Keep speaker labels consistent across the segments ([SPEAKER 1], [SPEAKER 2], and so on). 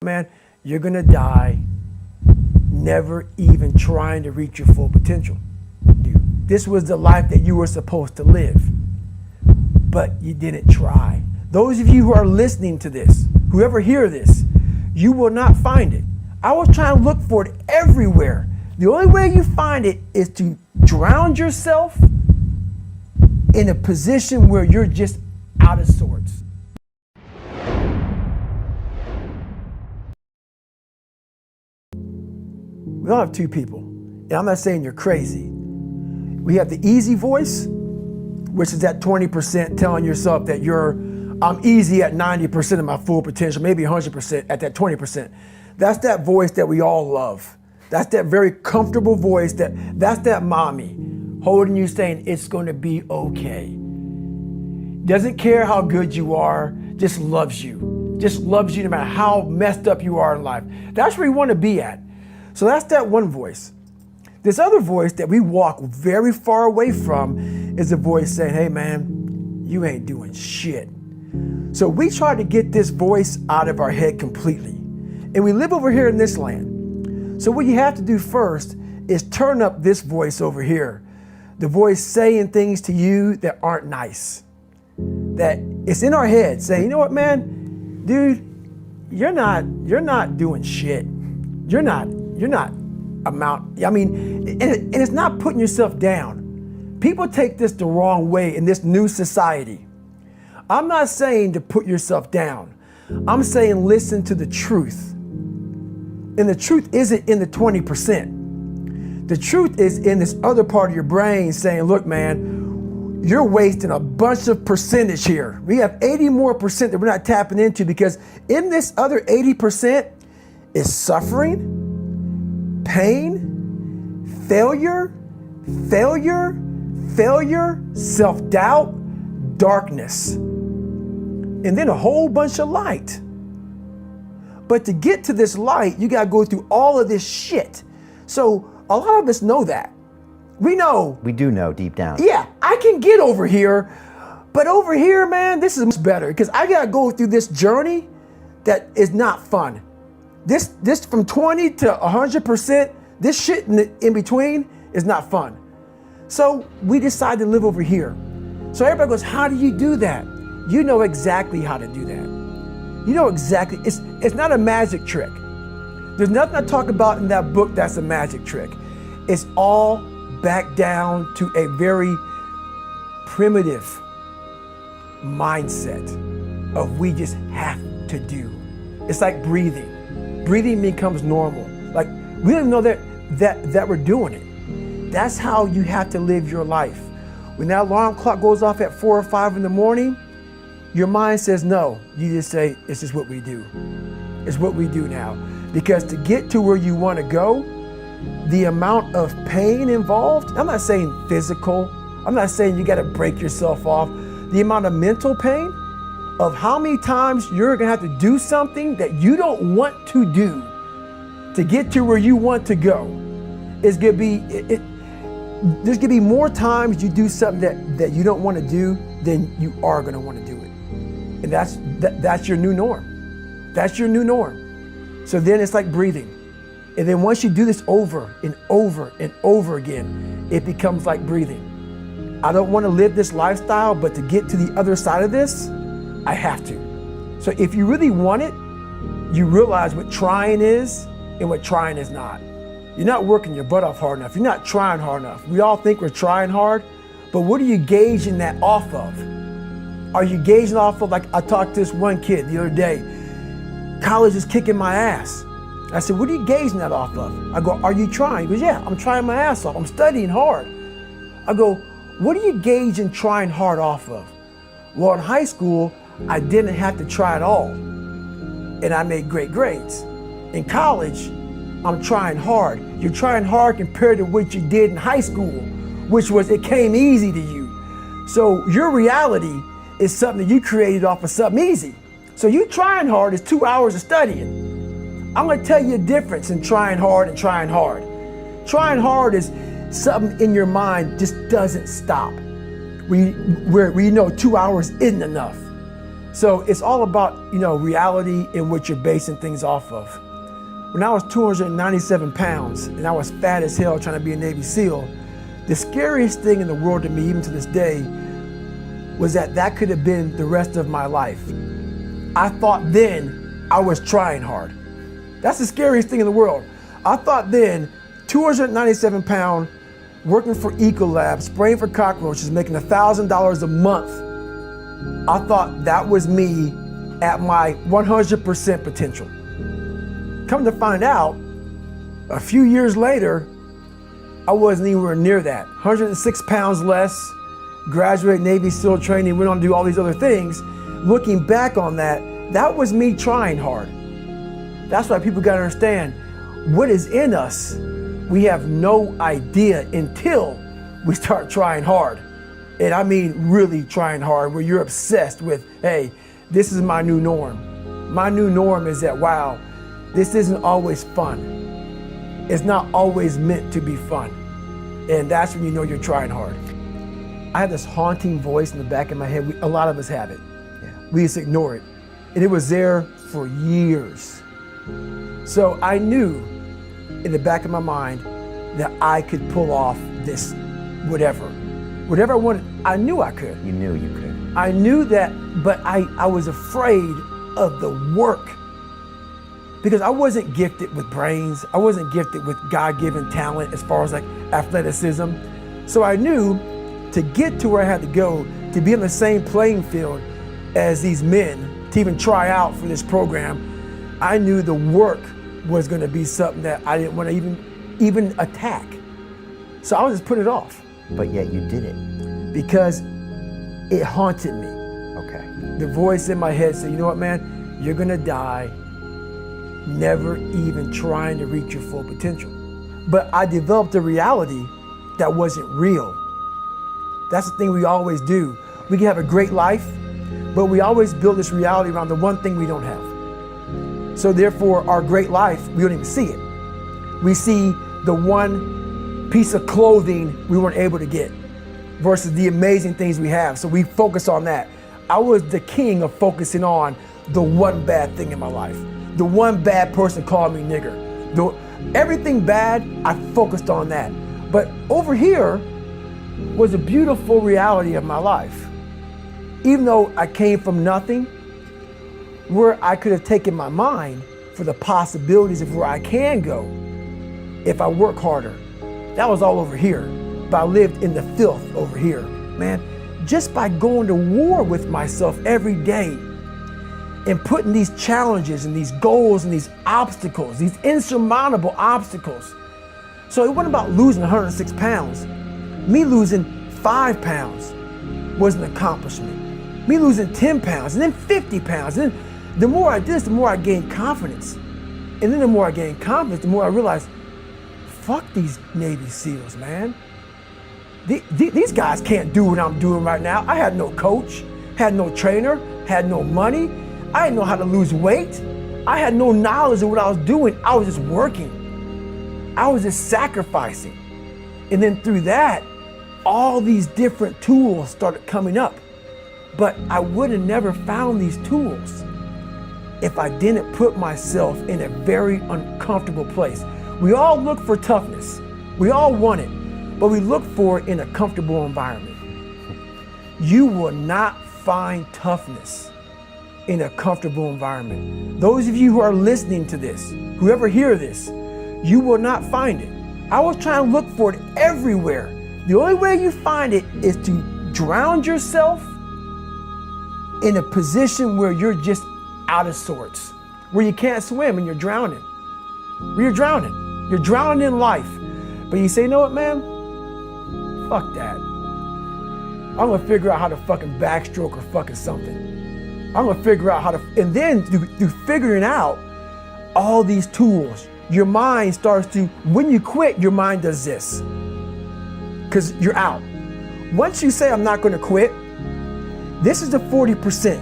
[SPEAKER 1] Man, you're gonna die never even trying to reach your full potential. This was the life that you were supposed to live, but you didn't try. Those of you who are listening to this, whoever hear this, you will not find it. I was trying to look for it everywhere. The only way you find it is to drown yourself in a position where you're just out of sorts. We all have two people, and I'm not saying you're crazy. We have the easy voice, which is that 20% telling yourself that I'm easy at 90% of my full potential, maybe 100% at that 20%. That's that voice that we all love. That's that very comfortable voice, that's that mommy holding you saying it's going to be okay. Doesn't care how good you are, just loves you. Just loves you no matter how messed up you are in life. That's where you want to be at. So that's that one voice. This other voice that we walk very far away from is a voice saying, hey man, you ain't doing shit. So we try to get this voice out of our head completely. And we live over here in this land. So what you have to do first is turn up this voice over here. The voice saying things to you that aren't nice. That it's in our head saying, you know what, man, dude, you're not doing shit. You're not amount. I mean, and it's not putting yourself down. People take this the wrong way in this new society. I'm not saying to put yourself down. I'm saying listen to the truth. And the truth isn't in the 20%. The truth is in this other part of your brain saying, look, man, you're wasting a bunch of percentage here. We have 80 more percent that we're not tapping into because in this other 80% is suffering, pain, failure, self-doubt, darkness, and then a whole bunch of light. But to get to this light, you gotta go through all of this shit. So a lot of us know that. We know.
[SPEAKER 2] We do know deep down.
[SPEAKER 1] Yeah, I can get over here, but over here, man, this is much better because I gotta go through this journey that is not fun. This from 20 to 100%, this shit in between is not fun. So we decide to live over here. So everybody goes, how do you do that? You know exactly how to do that. You know exactly, it's not a magic trick. There's nothing I talk about in that book that's a magic trick. It's all back down to a very primitive mindset of we just have to do. It's like breathing. Breathing becomes normal. Like we don't even know that we're doing it. That's how you have to live your life. When that alarm clock goes off at 4 or 5 in the morning, your mind says no. You just say, it's just what we do. It's what we do now. Because to get to where you want to go, the amount of pain involved, I'm not saying physical, I'm not saying you got to break yourself off. The amount of mental pain of how many times you're going to have to do something that you don't want to do to get to where you want to go is going to be, there's going to be more times you do something that you don't want to do than you are going to want to do it. And that's your new norm. That's your new norm. So then it's like breathing. And then once you do this over and over and over again, it becomes like breathing. I don't want to live this lifestyle, but to get to the other side of this, I have to. So if you really want it, you realize what trying is and what trying is not. You're not working your butt off hard enough. You're not trying hard enough. We all think we're trying hard, but what are you gauging that off of? Are you gauging off of, like I talked to this one kid the other day, college is kicking my ass. I said, what are you gauging that off of? I go, are you trying? He goes, yeah, I'm trying my ass off. I'm studying hard. I go, what are you gauging trying hard off of? Well, in high school, I didn't have to try at all. And I made great grades. In college, I'm trying hard. You're trying hard compared to what you did in high school, which was it came easy to you. So your reality is something that you created off of something easy. So you trying hard is 2 hours of studying. I'm gonna tell you a difference in trying hard and trying hard. Trying hard is something in your mind just doesn't stop. Where you know 2 hours isn't enough. So it's all about, reality in which you're basing things off of. When I was 297 pounds and I was fat as hell trying to be a Navy SEAL, the scariest thing in the world to me, even to this day, was that could have been the rest of my life. I thought then I was trying hard. That's the scariest thing in the world. I thought then, 297 pound, working for Ecolab, spraying for cockroaches, making $1,000 a month. I thought that was me at my 100% potential. Come to find out, a few years later, I wasn't anywhere near that. 106 pounds less, graduated Navy SEAL training, went on to do all these other things. Looking back on that was me trying hard. That's why people gotta understand, what is in us, we have no idea until we start trying hard. And I mean really trying hard, where you're obsessed with, hey, this is my new norm. My new norm is that, wow, this isn't always fun. It's not always meant to be fun. And that's when you know you're trying hard. I have this haunting voice in the back of my head. A lot of us have it. Yeah. We just ignore it. And it was there for years. So I knew in the back of my mind that I could pull off this whatever I wanted. I knew I could.
[SPEAKER 2] You knew you could.
[SPEAKER 1] I knew that, but I was afraid of the work, because I wasn't gifted with brains. I wasn't gifted with God-given talent as far as like athleticism. So I knew to get to where I had to go, to be on the same playing field as these men, to even try out for this program, I knew the work was gonna be something that I didn't want to even attack. So I was just putting it off.
[SPEAKER 2] But yet you did it.
[SPEAKER 1] Because it haunted me.
[SPEAKER 2] Okay.
[SPEAKER 1] The voice in my head said, you know what, man? You're gonna die never even trying to reach your full potential. But I developed a reality that wasn't real. That's the thing we always do. We can have a great life, but we always build this reality around the one thing we don't have. So therefore, our great life, we don't even see it. We see the one piece of clothing we weren't able to get versus the amazing things we have. So we focus on that. I was the king of focusing on the one bad thing in my life. The one bad person called me nigger. Everything bad, I focused on that. But over here was a beautiful reality of my life. Even though I came from nothing, where I could have taken my mind for the possibilities of where I can go if I work harder. That was all over here, but I lived in the filth over here. Man, just by going to war with myself every day and putting these challenges and these goals and these obstacles, these insurmountable obstacles. So it wasn't about losing 106 pounds. Me losing 5 pounds was an accomplishment. Me losing 10 pounds and then 50 pounds. And then the more I did this, the more I gained confidence. And then the more I gained confidence, the more I realized, fuck these Navy SEALs, man. These guys can't do what I'm doing right now. I had no coach, had no trainer, had no money. I didn't know how to lose weight. I had no knowledge of what I was doing. I was just working. I was just sacrificing. And then through that, all these different tools started coming up. But I would have never found these tools if I didn't put myself in a very uncomfortable place. We all look for toughness. We all want it, but we look for it in a comfortable environment. You will not find toughness in a comfortable environment. Those of you who are listening to this, whoever hear this, you will not find it. I was trying to look for it everywhere. The only way you find it is to drown yourself in a position where you're just out of sorts, where you can't swim and you're drowning. Where you're drowning. You're drowning in life. But you say, you know what, man? Fuck that. I'm gonna figure out how to fucking backstroke or fucking something. I'm gonna figure out how to, and then through figuring out all these tools, your mind starts to, when you quit, your mind does this. Because you're out. Once you say, I'm not gonna quit, this is the 40%.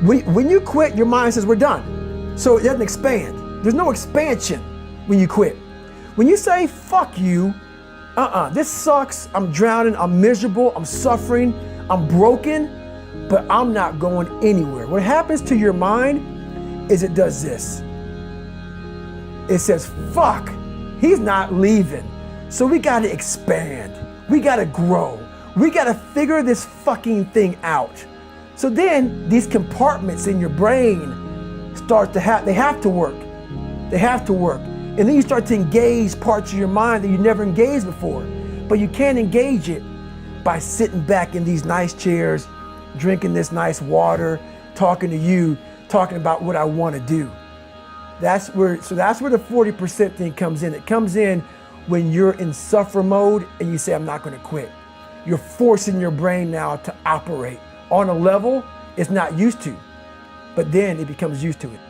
[SPEAKER 1] When you quit, your mind says, we're done. So it doesn't expand. There's no expansion when you quit. When you say, fuck you, this sucks, I'm drowning, I'm miserable, I'm suffering, I'm broken, but I'm not going anywhere. What happens to your mind is it does this. It says, fuck, he's not leaving. So we gotta expand. We gotta grow. We gotta figure this fucking thing out. So then these compartments in your brain start to they have to work. They have to work. And then you start to engage parts of your mind that you never engaged before. But you can't engage it by sitting back in these nice chairs, drinking this nice water, talking to you, talking about what I want to do. That's where the 40% thing comes in. It comes in when you're in suffer mode and you say, I'm not going to quit. You're forcing your brain now to operate on a level it's not used to, but then it becomes used to it.